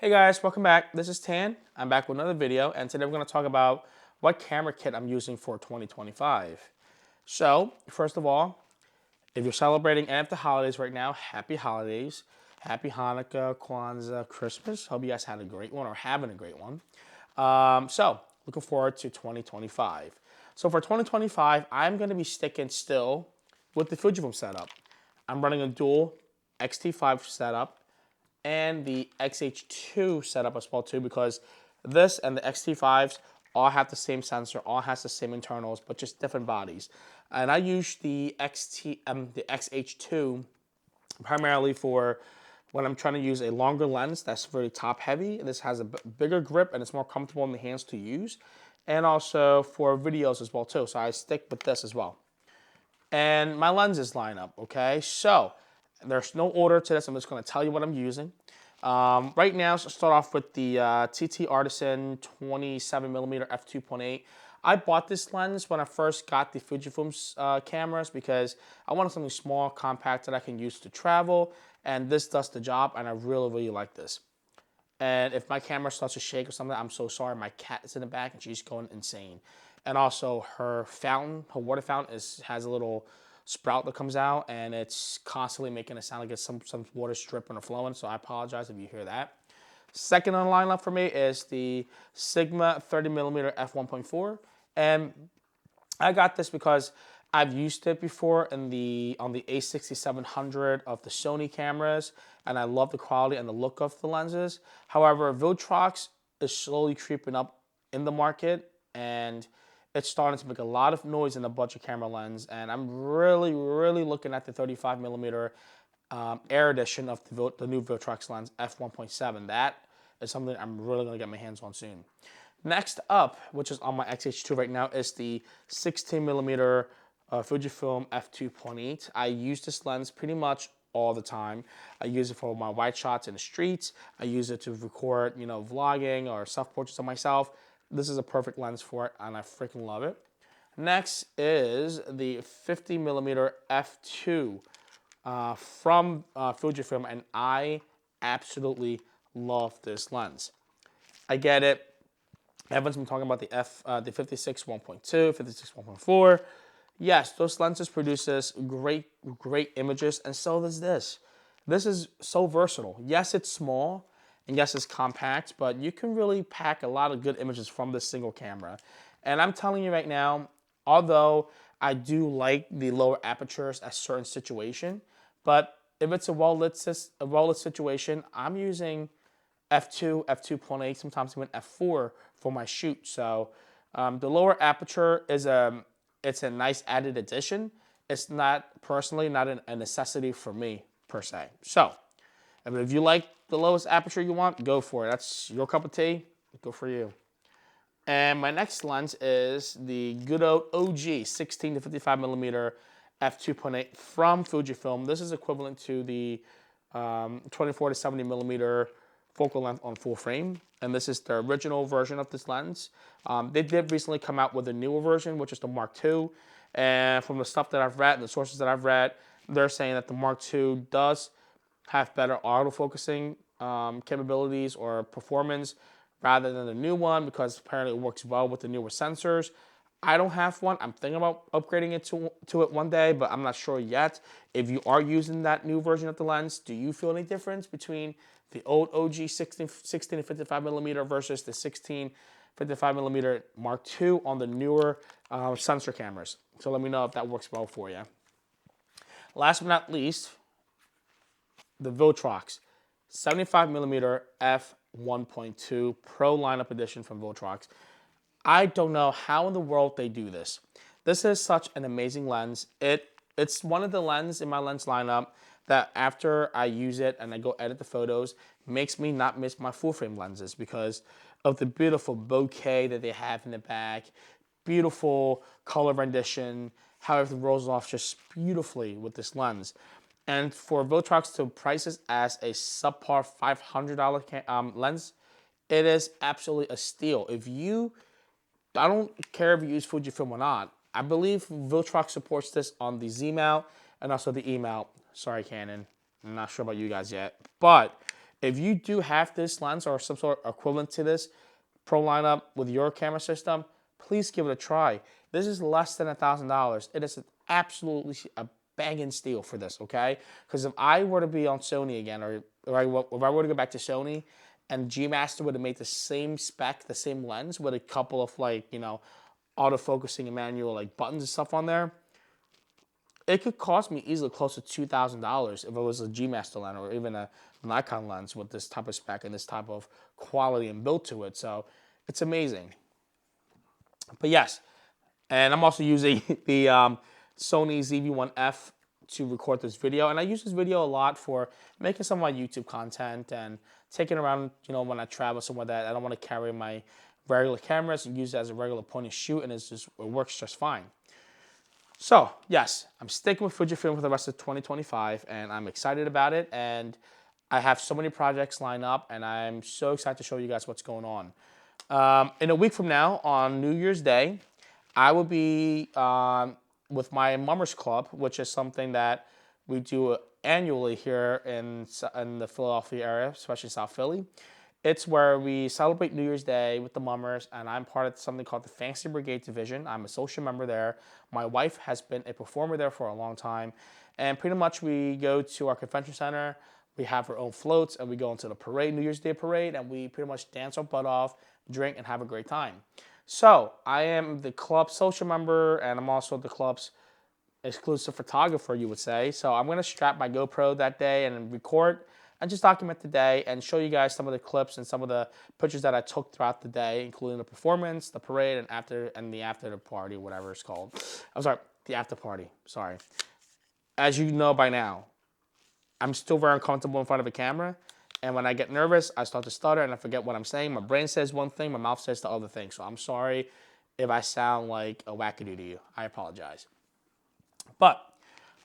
Hey guys, welcome back. This is Tan. I'm back with another video, and today we're going to talk about what camera kit I'm using for 2025. So, first of all, if you're celebrating any of the holidays right now, happy holidays. Happy Hanukkah, Kwanzaa, Christmas. Hope you guys had a great one or having a great one. Looking forward to 2025. So for 2025, I'm going to be sticking still with the Fujifilm setup. I'm running a dual X-T5 setup and the XH2 setup as well too, because this and the X-T5s all have the same sensor, all has the same internals, but just different bodies. And I use the XH2 primarily for when I'm trying to use a longer lens that's very top heavy. This has a bigger grip and it's more comfortable in the hands to use. And also for videos as well too. So I stick with this as well. And my lenses line up, okay? So there's no order to this. I'm just gonna tell you what I'm using. Right now, so start off with the TT Artisan 27mm f2.8. I bought this lens when I first got the Fujifilm cameras because I wanted something small, compact that I can use to travel, and this does the job, and I really, really like this. And if my camera starts to shake or something, I'm so sorry. My cat is in the back and she's going insane. And also her fountain, her water fountain has a little sprout that comes out and it's constantly making it sound like it's some water dripping or flowing. So I apologize if you hear that. Second on the lineup for me is the Sigma 30mm f1.4. And I got this because I've used it before on the A6700 of the Sony cameras, and I love the quality and the look of the lenses. However, Viltrox is slowly creeping up in the market, and it's starting to make a lot of noise in the budget camera lens. And I'm really, really looking at the 35mm Air Edition of the new Viltrox lens f1.7. That is something I'm really gonna get my hands on soon. Next up, which is on my XH2 right now, is the 16mm Fujifilm f2.8. I use this lens pretty much all the time. I use it for my wide shots in the streets. I use it to record, vlogging or self-portraits of myself. This is a perfect lens for it, and I freaking love it. Next is the 50mm f2 from Fujifilm, and I absolutely love this lens. I get it. Everyone's been talking about the 56 1.2, 56 1.4. Yes, those lenses produces great images, and so does this. This is so versatile. Yes, it's small, and yes, it's compact, but you can really pack a lot of good images from this single camera. And I'm telling you right now, although I do like the lower apertures at certain situation, but if it's a well-lit situation, I'm using f2, f2.8, sometimes even f4 for my shoot. So the lower aperture is it's a nice added addition. It's not personally not a necessity for me per se. So if you like the lowest aperture you want, go for it. That's your cup of tea. Go for you. And my next lens is the good old OG 16 to 55mm f2.8 from Fujifilm. This is equivalent to the 24 to 70mm focal length on full frame. And this is the original version of this lens. They did recently come out with a newer version, which is the Mark II. And from the stuff that I've read and the sources that I've read, they're saying that the Mark II does have better autofocusing capabilities or performance rather than the new one, because apparently it works well with the newer sensors. I don't have one. I'm thinking about upgrading it to it one day, but I'm not sure yet. If you are using that new version of the lens, do you feel any difference between the old OG 16 to 55mm versus the 16 55mm Mark II on the newer sensor cameras? So let me know if that works well for you. Last but not least, the Viltrox 75mm f1.2 Pro lineup edition from Viltrox. I don't know how in the world they do this. This is such an amazing lens. It's one of the lenses in my lens lineup that after I use it and I go edit the photos, makes me not miss my full frame lenses because of the beautiful bokeh that they have in the back, beautiful color rendition, how everything rolls off just beautifully with this lens. And for Viltrox to price this as a subpar $500 lens, it is absolutely a steal. I don't care if you use Fujifilm or not. I believe Viltrox supports this on the Z mount and also the E mount. Sorry, Canon. I'm not sure about you guys yet. But If you do have this lens or some sort of equivalent to this pro lineup with your camera system, please give it a try. This is less than $1,000. It is absolutely a banging steal for this, okay? Because if I were to be on Sony again, or if I were to go back to Sony, and G Master would have made the same spec, the same lens with a couple of like, auto-focusing and manual like buttons and stuff on there, it could cost me easily close to $2,000 if it was a G Master lens or even a Nikon lens with this type of spec and this type of quality and build to it. So it's amazing. But yes, and I'm also using the Sony ZV-1F to record this video. And I use this video a lot for making some of my YouTube content and taking around, when I travel somewhere that I don't want to carry my regular cameras and use it as a regular point and shoot, and it works just fine. So yes, I'm sticking with Fujifilm for the rest of 2025, and I'm excited about it. And I have so many projects lined up, and I'm so excited to show you guys what's going on. In a week from now, on New Year's Day, I will be with my Mummers Club, which is something that we do annually here in the Philadelphia area, especially South Philly. It's where we celebrate New Year's Day with the Mummers, and I'm part of something called the Fancy Brigade Division. I'm a social member there. My wife has been a performer there for a long time, and pretty much we go to our convention center, we have our own floats, and we go into the parade, New Year's Day parade, and we pretty much dance our butt off, drink, and have a great time. So I am the club social member, and I'm also the club's exclusive photographer, you would say. So I'm going to strap my GoPro that day and record and just document the day and show you guys some of the clips and some of the pictures that I took throughout the day, including the performance, the parade, and the after party, whatever it's called. I'm sorry, the after party. Sorry. As you know by now, I'm still very uncomfortable in front of a camera. And when I get nervous, I start to stutter and I forget what I'm saying. My brain says one thing, my mouth says the other thing. So I'm sorry if I sound like a wackadoo to you. I apologize. But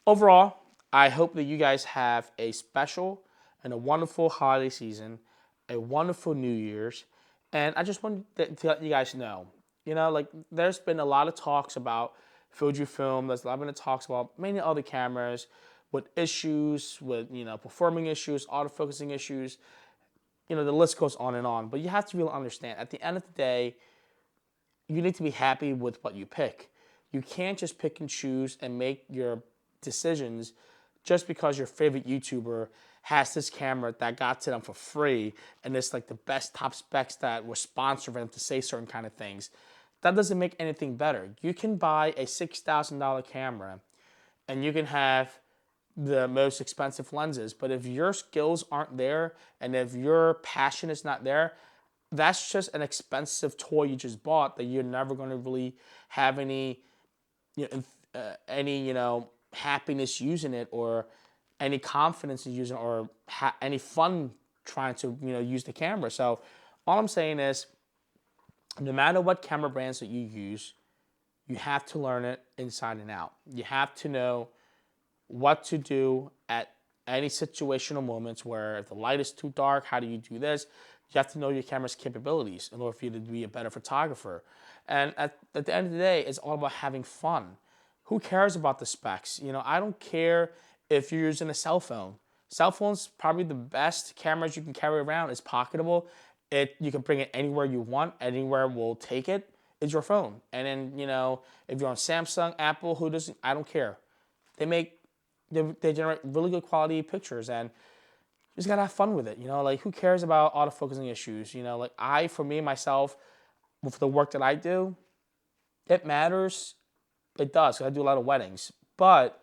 overall, I hope that you guys have a special and a wonderful holiday season, a wonderful New Year's. And I just wanted to let you guys know, there's been a lot of talks about Fujifilm. There's a lot of talks about many other cameras with issues, with, performing issues, autofocusing issues. The list goes on and on. But you have to really understand, at the end of the day, you need to be happy with what you pick. You can't just pick and choose and make your decisions just because your favorite YouTuber has this camera that got to them for free and it's like the best top specs that were sponsored for them to say certain kind of things. That doesn't make anything better. You can buy a $6,000 camera and you can have the most expensive lenses, but if your skills aren't there and if your passion is not there, that's just an expensive toy you just bought that you're never going to really have any happiness using it or any confidence in using it or any fun trying to use the camera. So all I'm saying is, no matter what camera brands that you use, you have to learn it inside and out. You have to know what to do at any situational moments where if the light is too dark, how do you do this? You have to know your camera's capabilities in order for you to be a better photographer. And at the end of the day, it's all about having fun. Who cares about the specs? I don't care if you're using a cell phone. Cell phone's probably the best cameras you can carry around. It's pocketable. You can bring it anywhere you want. Anywhere will take it. It's your phone. And then, if you're on Samsung, Apple, who doesn't, I don't care. They generate really good quality pictures and you just gotta have fun with it. Who cares about autofocusing issues? For me, myself, with the work that I do, it matters. It does, 'cause I do a lot of weddings. But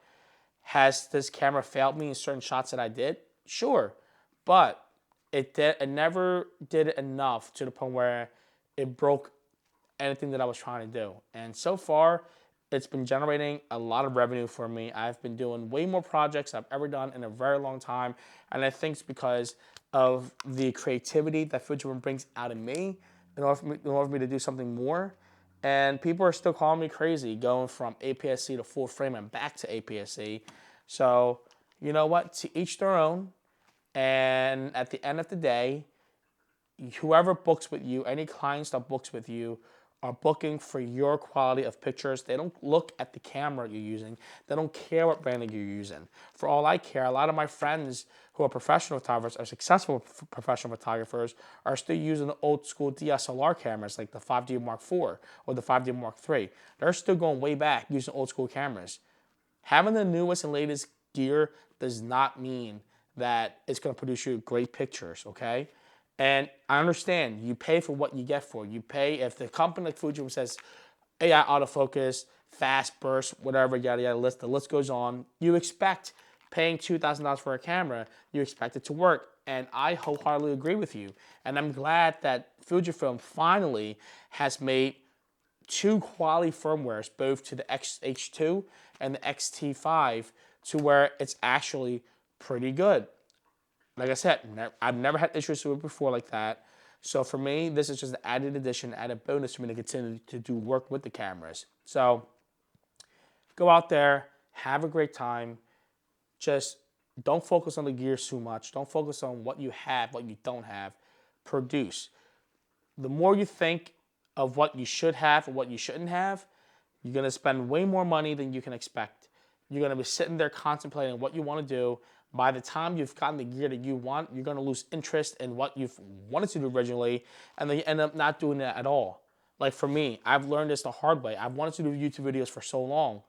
has this camera failed me in certain shots that I did? Sure. But it never did it enough to the point where it broke anything that I was trying to do. And so far, it's been generating a lot of revenue for me. I've been doing way more projects I've ever done in a very long time. And I think it's because of the creativity that Fujifilm brings out of me in order for me to do something more. And people are still calling me crazy going from APS-C to full frame and back to APS-C. So, you know what? To each their own. And at the end of the day, whoever books with you, any clients that books with you, are booking for your quality of pictures. They don't look at the camera you're using. They don't care what branding you're using. For all I care, a lot of my friends who are professional photographers, or successful professional photographers, are still using the old school DSLR cameras like the 5D Mark IV or the 5D Mark III. They're still going way back using old school cameras. Having the newest and latest gear does not mean that it's going to produce you great pictures, okay? And I understand you pay for what you get for. You pay if the company like Fujifilm says AI autofocus, fast burst, whatever, yada yada. The list goes on. You expect paying $2,000 for a camera, you expect it to work, and I wholeheartedly agree with you. And I'm glad that Fujifilm finally has made two quality firmwares, both to the X-H2 and the X-T5, to where it's actually pretty good. Like I said, I've never had issues with it before like that. So for me, this is just an added addition, added bonus for me to continue to do work with the cameras. So go out there, have a great time. Just don't focus on the gears too much. Don't focus on what you have, what you don't have. Produce. The more you think of what you should have and what you shouldn't have, you're going to spend way more money than you can expect. You're going to be sitting there contemplating what you want to do. By the time you've gotten the gear that you want, you're going to lose interest in what you've wanted to do originally, and then you end up not doing it at all. Like for me, I've learned this the hard way. I've wanted to do YouTube videos for so long.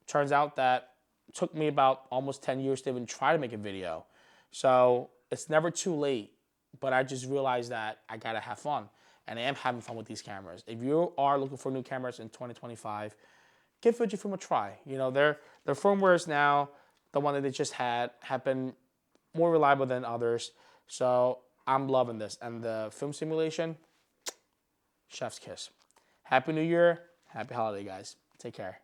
Turns out that it took me about almost 10 years to even try to make a video. So it's never too late, but I just realized that I got to have fun. And I am having fun with these cameras. If you are looking for new cameras in 2025, give Fujifilm a try. You know, their firmwares now, the one that they just had, have been more reliable than others. So I'm loving this. And the film simulation, chef's kiss. Happy New Year. Happy holiday, guys. Take care.